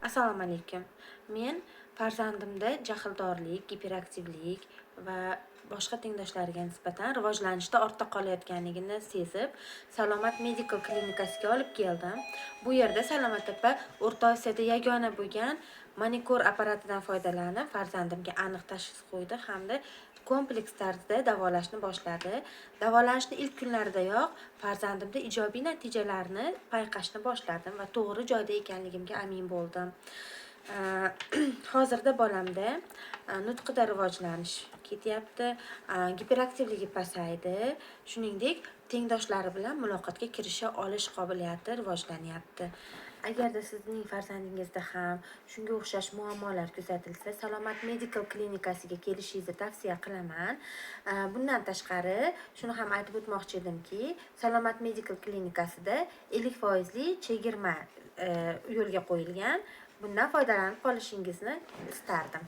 Assalomu alaykum. Men farzandimda jahldorlik, giperaktivlik va boshqa tengdoshlariga nisbatan rivojlanishda ortda qolayotganligini sezib, Salomat Medical klinikasiga olib keldim. Bu yerda Salomat opa O'rta Osiyoda yagona bo'lgan manikur apparatidan foydalanib, farzandimga aniq tashxis qo'ydi hamda kompleks tarzda davolashni boshladi. Davolanishning ilk kunlaridayoq farzandimda ijobiy natijalarni payqashni boshladim va to'g'ri joyda ekanligimga amin bo'ldim. Hozirda bolamda nutqida rivojlanish ketyapti, giperaktivligi pasaydi, shuningdek tengdoshlari bilan muloqotga kirisha olish qobiliyati rivojlanyapti. Agarda sizning farzandingizda ham shunga o'xshash muammolar kuzatilsa, Salomat Medical klinikasiga kelishingizni tavsiya qilaman. Bundan tashqari, shuni ham aytib o'tmoqchi edimki, Salomat Medical klinikasida 50% chegirma yo'lga qo'yilgan. Bundan foydalanib qolishingizni istardim.